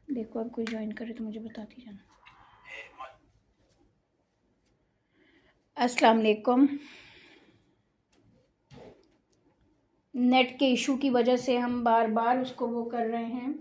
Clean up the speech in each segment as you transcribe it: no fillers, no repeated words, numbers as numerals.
देखो अब कोई ज्वाइन करे तो मुझे बताती जाना। अस्सलाम वालेकुम। नेट के इशू की वजह से हम बार बार उसको वो कर रहे हैं।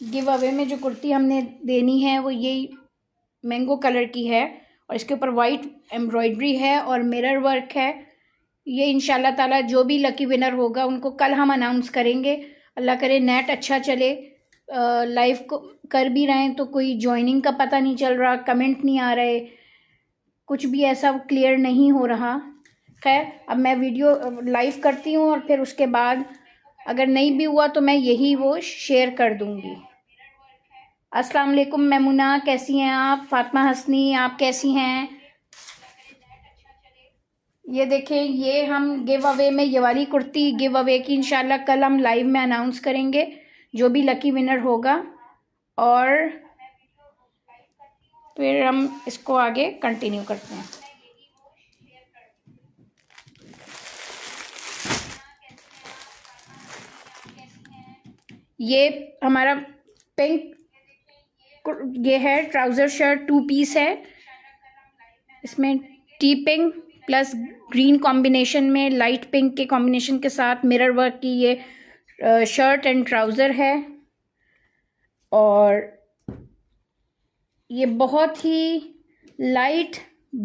गिव अवे में जो कुर्ती हमने देनी है वो यही मैंगो कलर की है और इसके ऊपर वाइट एम्ब्रॉयडरी है और मिरर वर्क है। ये इंशाल्लाह ताला जो भी लकी विनर होगा उनको कल हम अनाउंस करेंगे। अल्लाह करे नेट अच्छा चले। लाइव को कर भी रहे हैं तो कोई ज्वाइनिंग का पता नहीं चल रहा, कमेंट नहीं आ रहे, कुछ भी ऐसा क्लियर नहीं हो रहा। खैर अब मैं वीडियो लाइव करती हूँ और फिर उसके बाद अगर नहीं भी हुआ तो मैं यही वो शेयर कर दूँगी। अस्सलाम वालेकुम मैमुना, कैसी हैं आप? फातिमा हसनी, आप कैसी हैं? ये देखें, ये हम गिव अवे में ये वाली कुर्ती गिव अवे की इंशाल्लाह कल हम लाइव में अनाउंस करेंगे जो भी लकी विनर होगा, और फिर हम इसको आगे कंटिन्यू करते हैं। ये हमारा पिंक ये है ट्राउज़र शर्ट 2 पीस है। इसमें T pink plus green combination में लाइट पिंक के कॉम्बिनेशन के साथ मिरर वर्क की ये शर्ट एंड ट्राउज़र है। और ये बहुत ही light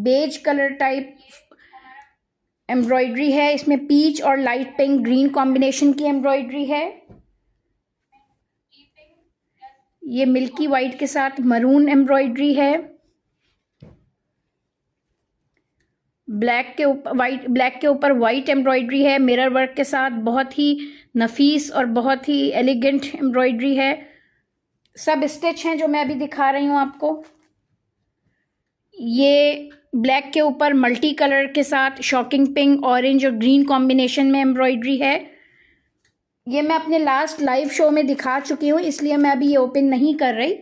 beige colour type embroidery है। इसमें पीच और लाइट पिंक ग्रीन कॉम्बिनेशन की एम्ब्रॉयडरी है। ये मिल्की वाइट के साथ मरून एम्ब्रॉयडरी है। ब्लैक के ऊपर वाइट एम्ब्रॉयडरी है मिरर वर्क के साथ। बहुत ही नफीस और बहुत ही एलिगेंट एम्ब्रॉयडरी है। सब स्टिच हैं जो मैं अभी दिखा रही हूँ आपको। ये ब्लैक के ऊपर मल्टी कलर के साथ शॉकिंग पिंक, ऑरेंज और ग्रीन कॉम्बिनेशन में एम्ब्रॉयडरी है। ये मैं अपने लास्ट लाइव शो में दिखा चुकी हूँ, इसलिए मैं अभी ये ओपन नहीं कर रही।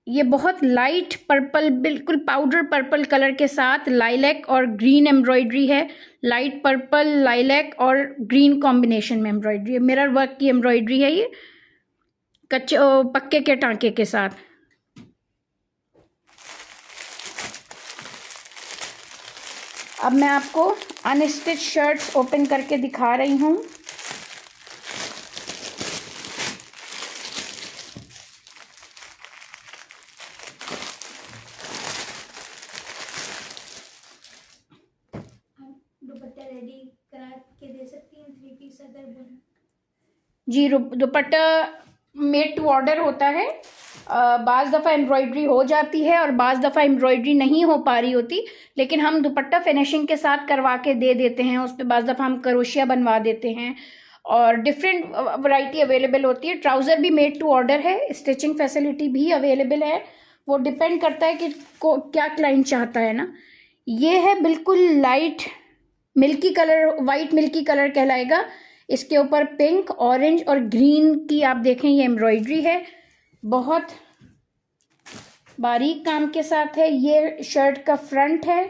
ये बहुत लाइट पर्पल, बिल्कुल पाउडर पर्पल कलर के साथ लाइलैक और ग्रीन एम्ब्रॉयडरी है। लाइट पर्पल, लाइलैक और ग्रीन कॉम्बिनेशन में एम्ब्रॉयडरी है। मिरर वर्क की एम्ब्रॉयडरी है ये कच्चे पक्के के टांके के साथ। अब मैं आपको अनस्टिच शर्ट्स ओपन करके दिखा रही हूँ। दुपट्टा रेडी करा के दे सकती हैं 3 पीस अगर जी, दुपट्टा मेड टू ऑर्डर होता है। बाज़ दफ़ा एम्ब्रॉयडरी हो जाती है और बाज़ दफ़ा एम्ब्रॉयडरी नहीं हो पा रही होती, लेकिन हम दुपट्टा फिनिशिंग के साथ करवा के दे देते हैं। उस पर बाज़ दफ़ा हम क्रोशिया बनवा देते हैं और डिफरेंट वैरायटी अवेलेबल होती है। ट्राउज़र भी मेड टू ऑर्डर है, स्टिचिंग फैसिलिटी भी अवेलेबल है। वो डिपेंड करता है कि क्या क्लाइंट चाहता है ना। ये है बिल्कुल light milky colour, white milky colour कहलाएगा। इसके ऊपर पिंक, ऑरेंज और ग्रीन की आप देखें ये एम्ब्रॉयडरी है। बहुत बारीक काम के साथ है। ये शर्ट का फ्रंट है,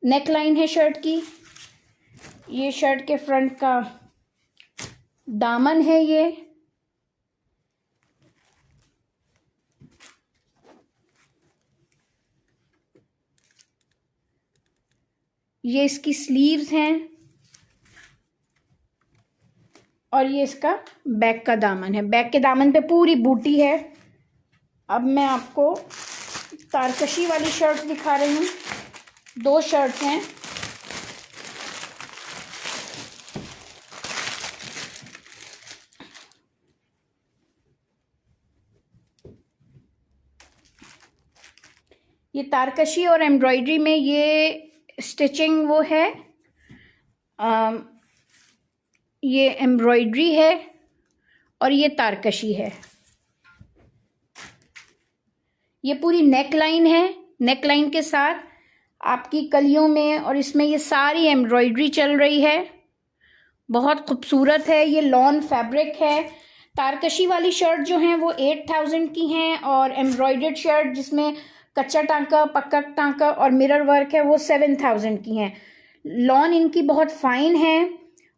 नेक लाइन है शर्ट की। ये शर्ट के फ्रंट का दामन है। ये इसकी स्लीव्स हैं और ये इसका बैक का दामन है। बैक के दामन पे पूरी बूटी है। अब मैं आपको तारकशी वाली शर्ट दिखा रही हूँ। 2 शर्ट्स हैं। ये तारकशी और एम्ब्रॉयडरी में ये स्टिचिंग वो है, ये एम्ब्रॉयडरी है और ये तारकशी है। ये पूरी नेक लाइन है। नेक लाइन के साथ आपकी कलियों में और इसमें ये सारी एम्ब्रॉयडरी चल रही है। बहुत खूबसूरत है। ये लॉन फैब्रिक है। तारकशी वाली शर्ट जो हैं वो 8000 की हैं और एम्ब्रॉयडर्ड शर्ट जिसमें कच्चा टांका, पक्का टांका और मिरर वर्क है वो 7000 की हैं। लॉन इनकी बहुत फाइन है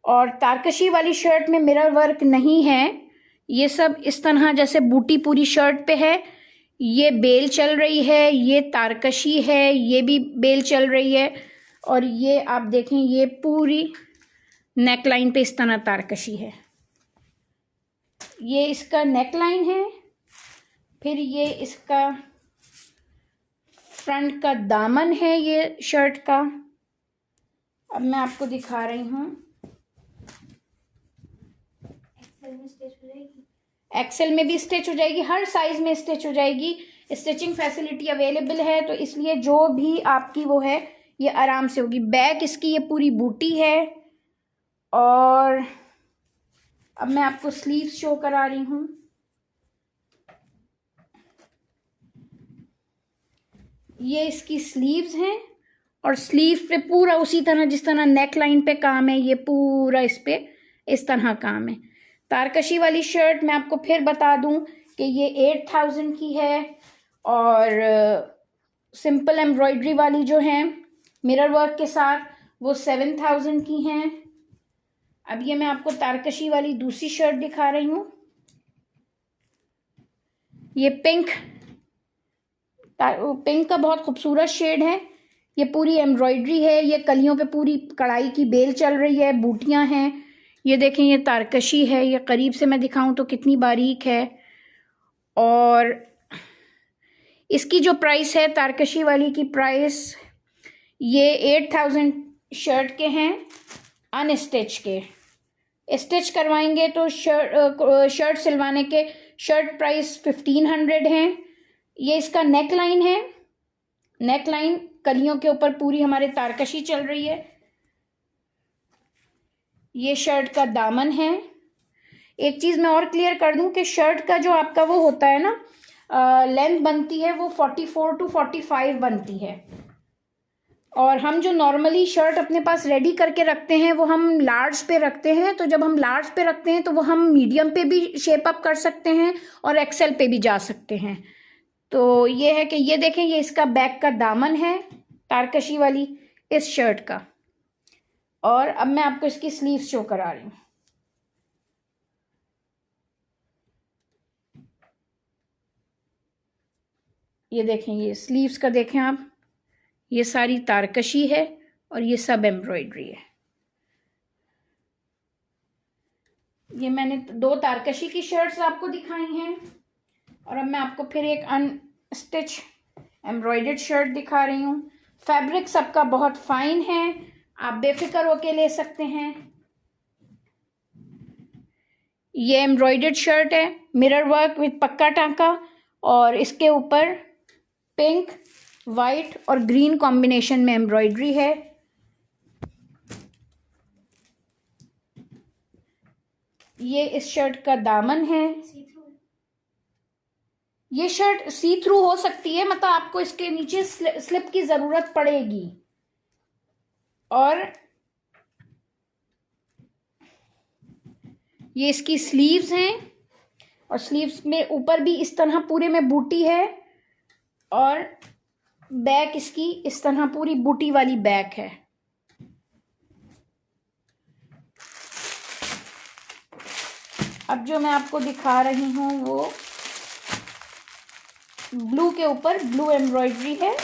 और तारकशी वाली शर्ट में मिरर वर्क नहीं है। ये सब इस तरह जैसे बूटी पूरी शर्ट पे है। ये बेल चल रही है, ये तारकशी है, ये भी बेल चल रही है और ये आप देखें ये पूरी नेक लाइन पे इस तरह तारकशी है। ये इसका नेक लाइन है। फिर ये इसका फ्रंट का दामन है ये शर्ट का। अब मैं आपको दिखा रही हूँ। एक्सेल में स्टिच हो जाएगी। एक्सेल में भी स्टिच हो जाएगी, हर साइज में स्टिच हो जाएगी। स्टिचिंग फैसिलिटी अवेलेबल है, तो इसलिए जो भी आपकी वो है ये आराम से होगी। बैक इसकी ये पूरी बूटी है। और अब मैं आपको स्लीव्स शो करा रही हूँ। ये इसकी स्लीव्स हैं और स्लीव पे पूरा उसी तरह जिस तरह नेक लाइन पे काम है, ये पूरा इस पे इस तरह काम है। तारकशी वाली शर्ट मैं आपको फिर बता दूं कि ये 8000 की है और सिंपल एम्ब्रॉयडरी वाली जो है मिरर वर्क के साथ वो 7000 की हैं। अब ये मैं आपको तारकशी वाली दूसरी शर्ट दिखा रही हूँ। ये पिंक का बहुत खूबसूरत शेड है। ये पूरी एम्ब्रॉयडरी है। ये कलियों पे पूरी कढ़ाई की बेल चल रही है, बूटियां हैं। ये देखें ये तारकशी है। ये करीब से मैं दिखाऊं तो कितनी बारीक है। और इसकी जो प्राइस है तारकशी वाली की प्राइस ये 8000 शर्ट के हैं अनस्टिच के। स्टिच करवाएंगे तो शर्ट सिलवाने के शर्ट प्राइस 1500 है। ये इसका नेक लाइन है। नेक लाइन कलियों के ऊपर पूरी हमारे तारकशी चल रही है। ये शर्ट का दामन है। एक चीज मैं और क्लियर कर दूं कि शर्ट का जो आपका वो होता है ना लेंथ बनती है वो 44 to 45 बनती है। और हम जो नॉर्मली शर्ट अपने पास रेडी करके रखते हैं वो हम लार्ज पे रखते हैं। तो जब हम लार्ज पे रखते हैं तो वो हम मीडियम पे भी शेप अप कर सकते हैं और एक्सेल पे भी जा सकते हैं। तो ये है कि ये देखें ये इसका बैक का दामन है तारकशी वाली इस शर्ट का। और अब मैं आपको इसकी स्लीव्स शो करा रही हूँ। ये देखें ये स्लीव्स का देखें आप, ये सारी तारकशी है और ये सब एम्ब्रॉयडरी है। ये मैंने 2 तारकशी की शर्ट्स आपको दिखाई हैं और अब मैं आपको फिर एक अनस्टिच एम्ब्रॉयडर्ड शर्ट दिखा रही हूँ। फैब्रिक सबका बहुत फाइन है, आप बेफिक्र होके ले सकते हैं। ये एम्ब्रॉयडर्ड शर्ट है, मिरर वर्क विद पक्का टांका और इसके ऊपर पिंक, वाइट और ग्रीन कॉम्बिनेशन में एम्ब्रॉयडरी है। ये इस शर्ट का दामन है। ये शर्ट सी थ्रू हो सकती है, मतलब आपको इसके नीचे स्लिप की जरूरत पड़ेगी। और ये इसकी स्लीव्स हैं और स्लीव्स में ऊपर भी इस तरह पूरे में बूटी है और बैक इसकी इस तरह पूरी बूटी वाली बैक है। अब जो मैं आपको दिखा रही हूँ वो ब्लू के ऊपर ब्लू एम्ब्रॉयडरी है।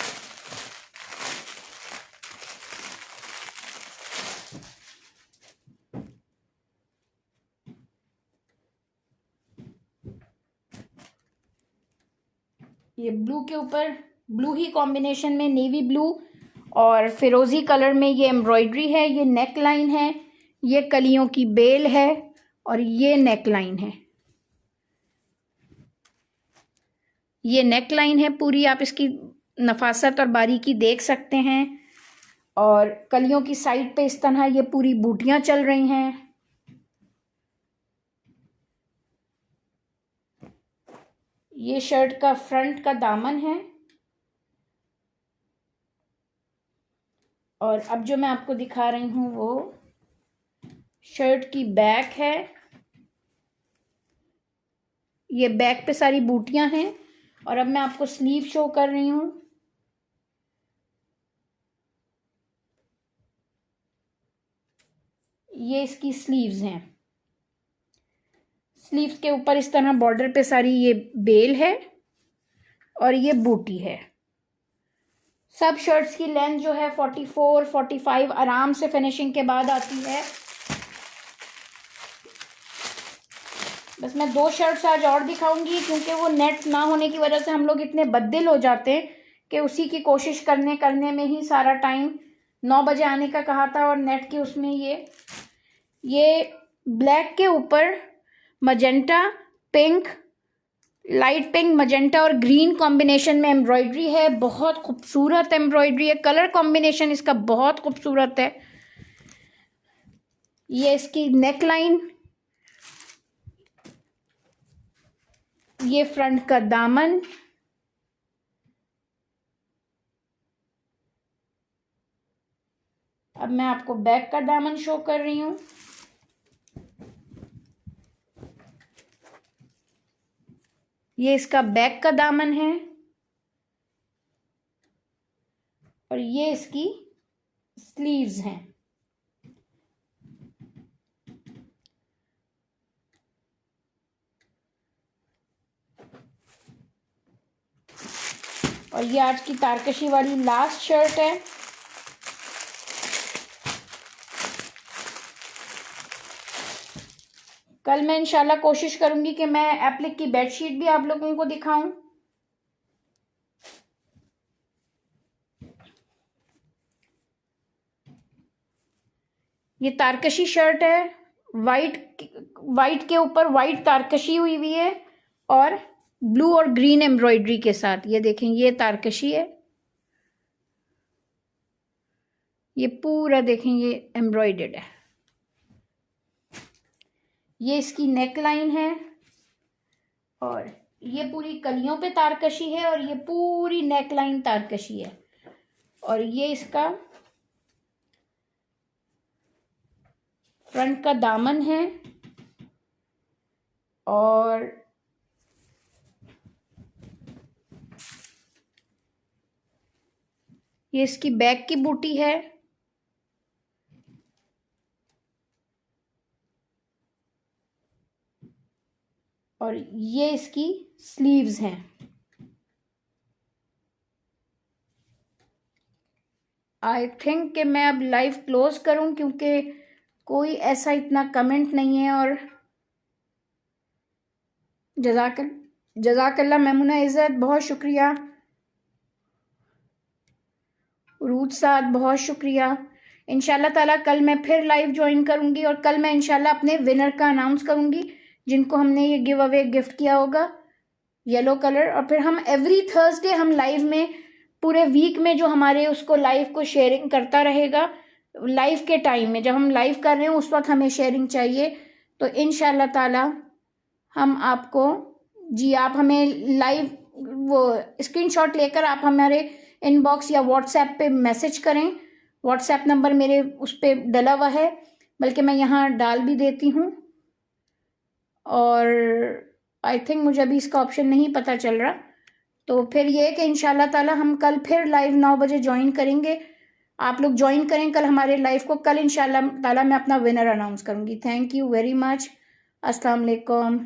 ये ब्लू के ऊपर ब्लू ही कॉम्बिनेशन में नेवी ब्लू और फिरोजी कलर में ये एम्ब्रॉयडरी है। ये नेक लाइन है, ये कलियों की बेल है और ये नेक लाइन है। ये नेक लाइन है पूरी, आप इसकी नफासत और बारीकी देख सकते हैं। और कलियों की साइड पे इस तरह ये पूरी बूटियां चल रही हैं। ये शर्ट का फ्रंट का दामन है। और अब जो मैं आपको दिखा रही हूँ वो शर्ट की बैक है, ये बैक पे सारी बूटियां हैं। और अब मैं आपको स्लीव शो कर रही हूँ। ये इसकी स्लीव्स हैं। स्लीव्स के ऊपर इस तरह बॉर्डर पे सारी ये बेल है और ये बूटी है। सब शर्ट्स की लेंथ जो है 44, 45 आराम से फिनिशिंग के बाद आती है। बस मैं 2 शर्ट्स आज और दिखाऊंगी, क्योंकि वो नेट ना होने की वजह से हम लोग इतने बद्दिल हो जाते हैं कि उसी की कोशिश करने में ही सारा टाइम 9 बजे आने का कहा था। और नेट के उसमें ये ब्लैक के ऊपर magenta, pink, light pink, magenta और ग्रीन कॉम्बिनेशन में एम्ब्रॉयडरी है। बहुत खूबसूरत एम्ब्रॉयडरी है, कलर कॉम्बिनेशन इसका बहुत खूबसूरत है। ये इसकी नेक लाइन, ये फ्रंट का दामन, अब मैं आपको बैक का दामन शो कर रही हूं। ये इसका बैक का दामन है और ये इसकी स्लीव्स हैं। और ये आज की तारकशी वाली लास्ट शर्ट है। कल मैं इंशाल्लाह कोशिश करूंगी कि मैं एप्लिक की बेडशीट भी आप लोगों को दिखाऊं। ये तारकशी शर्ट है, वाइट के ऊपर वाइट तारकशी हुई है और ब्लू और ग्रीन एम्ब्रॉयडरी के साथ। ये देखें, ये तारकशी है, ये पूरा देखें ये एम्ब्रॉयडर्ड है। ये इसकी नेक लाइन है और ये पूरी कलियों पे तारकशी है और ये पूरी नेक लाइन तारकशी है। और ये इसका फ्रंट का दामन है और ये इसकी बैक की बूटी है और ये इसकी स्लीव्स हैं। आई थिंक कि मैं अब लाइव क्लोज करूं, क्योंकि कोई ऐसा इतना कमेंट नहीं है। और जज़ाकल्ला मेमुना इज़्ज़त, बहुत शुक्रिया। रूज साद, बहुत शुक्रिया। इंशाल्लाह ताला कल मैं फिर लाइव ज्वाइन करूंगी और कल मैं इंशाल्लाह अपने विनर का अनाउंस करूंगी, जिनको हमने ये गिव अवे गिफ्ट किया होगा, येलो कलर। और फिर हम एवरी थर्सडे हम लाइव में पूरे वीक में जो हमारे उसको लाइव को शेयरिंग करता रहेगा। लाइव के टाइम में जब हम लाइव कर रहे हैं उस वक्त हमें शेयरिंग चाहिए। तो इंशाल्लाह ताला हम आपको, जी आप हमें लाइव वो स्क्रीनशॉट लेकर आप हमारे इनबॉक्स या व्हाट्सएप पे मैसेज करें। व्हाट्सएप नंबर मेरे उस पर डला हुआ है, बल्कि मैं यहाँ डाल भी देती हूँ। और आई थिंक मुझे अभी इसका ऑप्शन नहीं पता चल रहा। तो फिर ये कि इंशाल्लाह ताला हम कल फिर लाइव 9 बजे ज्वाइन करेंगे। आप लोग ज्वाइन करें कल हमारे लाइव को। कल इंशाल्लाह ताला मैं अपना विनर अनाउंस करूँगी। Thank you very much. अस्सलाम वालेकुम।